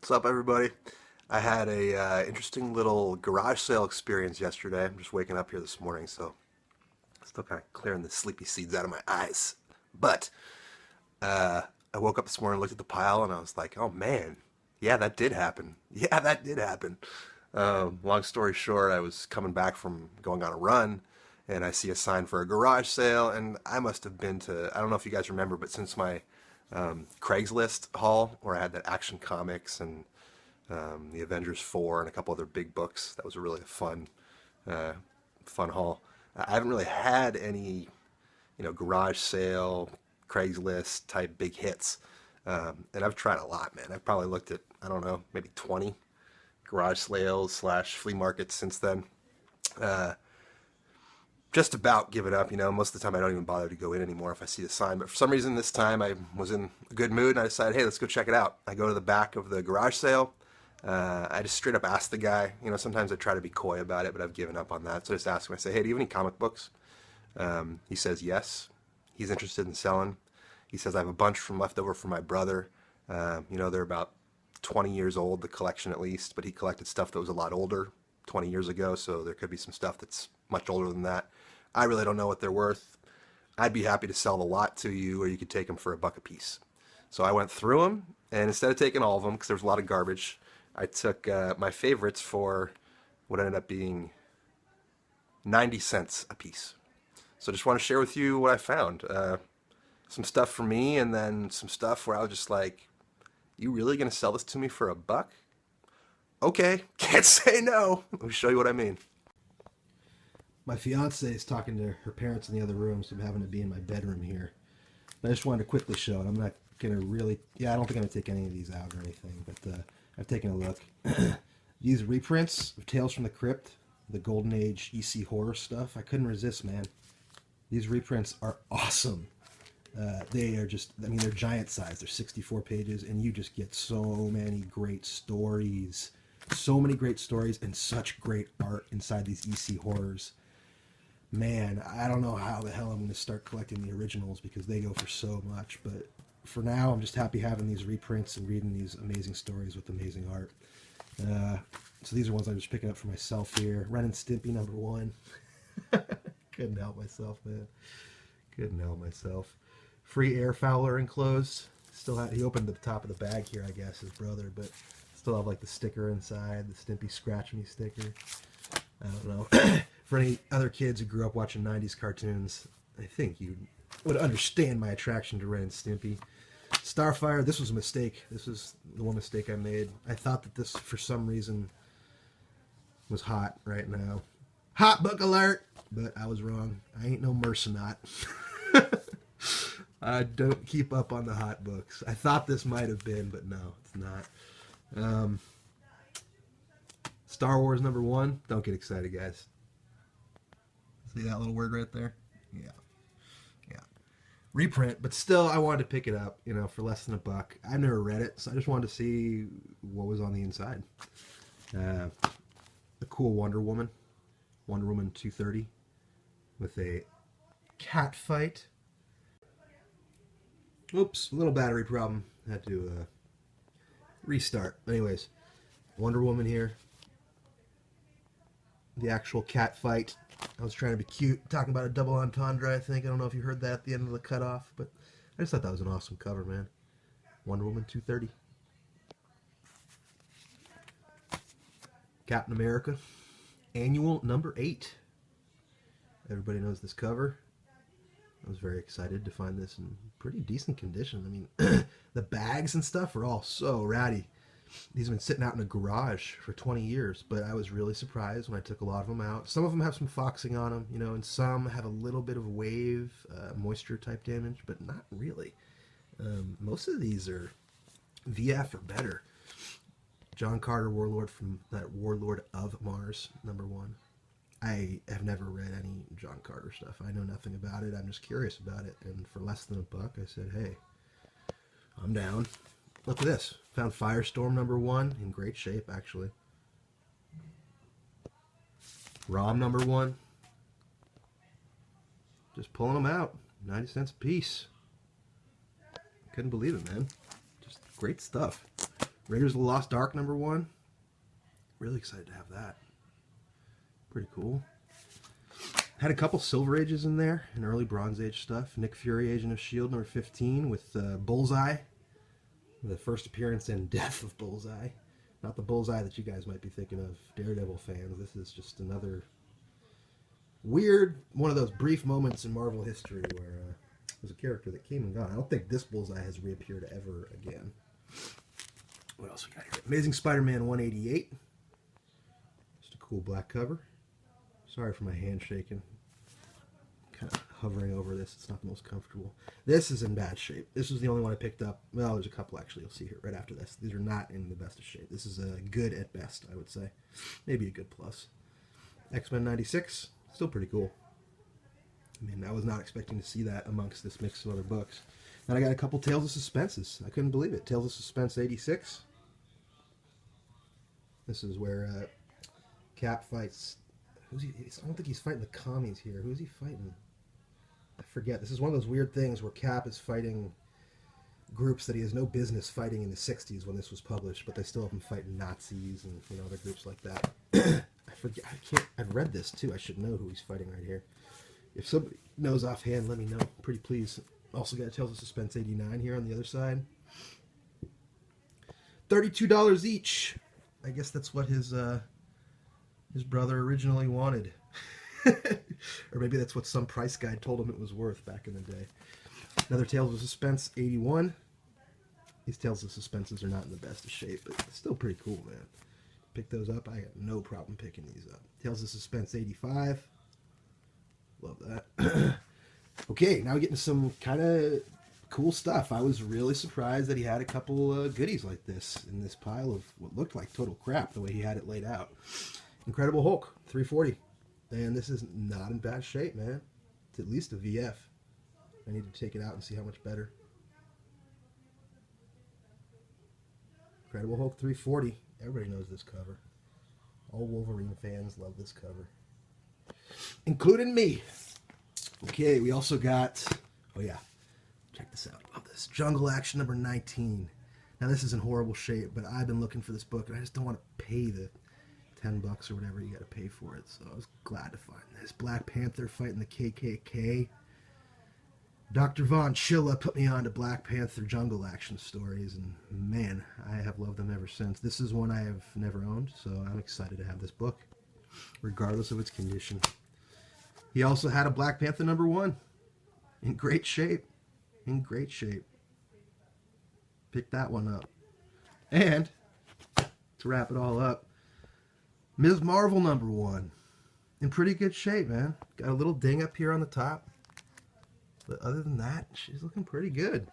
What's up, everybody? I had a interesting little garage sale experience yesterday. I'm just waking up here this morning, so still kind of clearing the sleepy seeds out of my eyes. But I woke up this morning, looked at the pile, and I was like, "Oh man, yeah, that did happen. Yeah, that did happen." Long story short, I was coming back from going on a run, and I see a sign for a garage sale, and I must have been to. I don't know if you guys remember, but since my Craigslist haul where I had that Action Comics and the Avengers 4 and a couple other big books. That was a really uh, fun haul. I haven't really had any, garage sale, Craigslist type big hits. And I've tried a lot, man. I've probably looked at, I don't know, maybe 20 garage sales slash flea markets since then. Uh, just about give it up. Most of the time I don't even bother to go in anymore if I see the sign. But for some reason this time I was in a good mood and I decided, hey, let's go check it out. I go to the back of the garage sale. I just straight up asked the guy. Sometimes I try to be coy about it, but I've given up on that. So I just ask him. I say, hey, do you have any comic books? He says yes. He's interested in selling. He says I have a bunch from left over from my brother. They're about 20 years old, the collection at least, but he collected stuff that was a lot older 20 years ago, so there could be some stuff that's much older than that. I really don't know what they're worth. I'd be happy to sell the lot to you, or you could take them for $1 a piece. So I went through them, and instead of taking all of them, because there was a lot of garbage, I took my favorites for what ended up being 90 cents a piece. So I just want to share with you what I found. Some stuff for me, and then some stuff where I was just like, you really going to sell this to me for $1? Okay, can't say no. Let me show you what I mean. My fiance is talking to her parents in the other room, so I'm having to be in my bedroom here. But I just wanted to quickly show it. I'm not going to really, I don't think I'm going to take any of these out or anything, but I've taken a look. These reprints of Tales from the Crypt, the Golden Age EC horror stuff, I couldn't resist, man. These reprints are awesome. They are just, they're giant size. They're 64 pages, and you just get so many great stories. So many great stories and such great art inside these EC horrors. Man, I don't know how the hell I'm going to start collecting the originals because they go for so much. But for now, I'm just happy having these reprints and reading these amazing stories with amazing art. So these are ones I'm just picking up for myself here. Ren and Stimpy #1. Couldn't help myself, man. Couldn't help myself. Free Air Fowler enclosed. Still have, he opened the top of the bag here, I guess, his brother, but still have like the sticker inside, the Stimpy Scratch Me sticker. I don't know. For any other kids who grew up watching 90s cartoons, I think you would understand my attraction to Ren and Stimpy. Starfire, this was a mistake. This was the one mistake I made. I thought that this, for some reason, was hot right now. Hot book alert! But I was wrong. I ain't no mercenaut. I don't keep up on the hot books. I thought this might have been, but no, it's not. Star Wars #1. Don't get excited, guys. See that little word right there? Yeah. Yeah. Reprint, but still, I wanted to pick it up, for less than $1. I've never read it, so I just wanted to see what was on the inside. A cool Wonder Woman 230, with a cat fight. Oops, little battery problem. Had to restart. Anyways, Wonder Woman here. The actual cat fight. I was trying to be cute, talking about a double entendre, I think. I don't know if you heard that at the end of the cutoff, but I just thought that was an awesome cover, man. Wonder Woman 230. Captain America. Annual #8. Everybody knows this cover. I was very excited to find this in pretty decent condition. The bags and stuff are all so ratty. These have been sitting out in a garage for 20 years, but I was really surprised when I took a lot of them out. Some of them have some foxing on them, and some have a little bit of wave, moisture type damage, but not really. Most of these are VF or better. John Carter, Warlord of Mars, #1. I have never read any John Carter stuff. I know nothing about it. I'm just curious about it. And for less than $1, I said, hey, I'm down. Look at this. Found Firestorm #1 in great shape, actually. ROM #1. Just pulling them out. 90 cents a piece. Couldn't believe it, man. Just great stuff. Raiders of the Lost Ark #1. Really excited to have that. Pretty cool. Had a couple Silver Ages in there and early Bronze Age stuff. Nick Fury, Agent of S.H.I.E.L.D. #15 with Bullseye. The first appearance and death of Bullseye. Not the Bullseye that you guys might be thinking of, Daredevil fans. This is just another weird, one of those brief moments in Marvel history where there's a character that came and gone. I don't think this Bullseye has reappeared ever again. What else we got here? Amazing Spider-Man 188. Just a cool black cover. Sorry for my hand shaking. Kind of hovering over this. It's not the most comfortable. This is in bad shape. This was the only one I picked up. Well, there's a couple actually. You'll see here right after this. These are not in the best of shape. This is a good at best, I would say. Maybe a good plus. X-Men 96. Still pretty cool. I mean, I was not expecting to see that amongst this mix of other books. Then I got a couple Tales of Suspenses. I couldn't believe it. Tales of Suspense 86. This is where Cap fights... I don't think he's fighting the commies here. Who's he fighting? I forget. This is one of those weird things where Cap is fighting groups that he has no business fighting in the 60s when this was published, but they still have him fighting Nazis and other groups like that. I forget. I've read this too. I should know who he's fighting right here. If somebody knows offhand, let me know. Pretty please. Also got Tales of Suspense 89 here on the other side. $32 each. I guess that's what his brother originally wanted. Or maybe that's what some price guide told him it was worth back in the day. Another Tales of Suspense 81. These Tales of Suspenses are not in the best of shape, but still pretty cool, man. Pick those up. I got no problem picking these up. Tales of Suspense 85. Love that. Okay, now we get into some kind of cool stuff. I was really surprised that he had a couple goodies like this in this pile of what looked like total crap, the way he had it laid out. Incredible Hulk, 340. And this is not in bad shape, man. It's at least a VF. I need to take it out and see how much better. Incredible Hulk 340. Everybody knows this cover. All Wolverine fans love this cover. Including me. Okay, we also got... Oh yeah, check this out. Love this. Jungle Action #19. Now this is in horrible shape, but I've been looking for this book, and I just don't want to pay the $10 or whatever you got to pay for it. So I was glad to find this. Black Panther fighting the KKK. Dr. Von Schilla put me on to Black Panther Jungle Action stories, and man, I have loved them ever since. This is one I have never owned, so I'm excited to have this book, regardless of its condition. He also had a Black Panther #1 in great shape. In great shape. Pick that one up. And to wrap it all up, Ms. Marvel #1 in pretty good shape, man. Got a little ding up here on the top. But other than that, she's looking pretty good.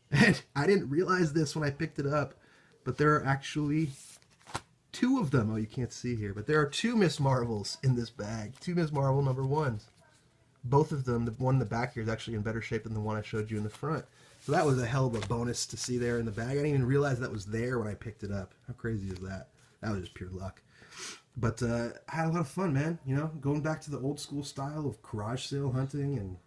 And I didn't realize this when I picked it up, but there are actually 2 of them. Oh, you can't see here, but there are 2 Miss Marvels in this bag. 2 Miss Marvel #1s. Both of them, the one in the back here is actually in better shape than the one I showed you in the front. So that was a hell of a bonus to see there in the bag. I didn't even realize that was there when I picked it up. How crazy is that? That was just pure luck. But I had a lot of fun, man. You know, going back to the old school style of garage sale hunting and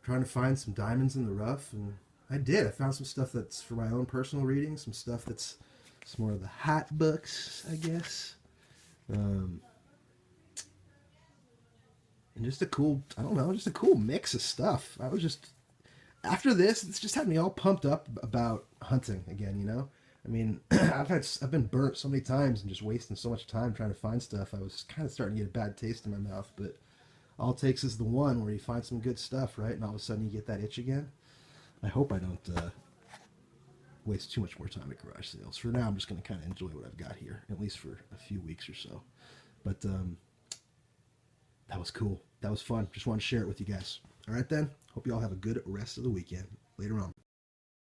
trying to find some diamonds in the rough. And I did. I found some stuff that's for my own personal reading, some stuff that's some more of the hot books, I guess. And just a cool, I don't know, just a cool mix of stuff. I was just, after this, it's just had me all pumped up about hunting again, you know? I mean, I've been burnt so many times and just wasting so much time trying to find stuff. I was kind of starting to get a bad taste in my mouth, but all it takes is the one where you find some good stuff, right? And all of a sudden you get that itch again. I hope I don't waste too much more time at garage sales. For now, I'm just going to kind of enjoy what I've got here, at least for a few weeks or so. But that was cool. That was fun. Just wanted to share it with you guys. All right, then. Hope you all have a good rest of the weekend. Later on.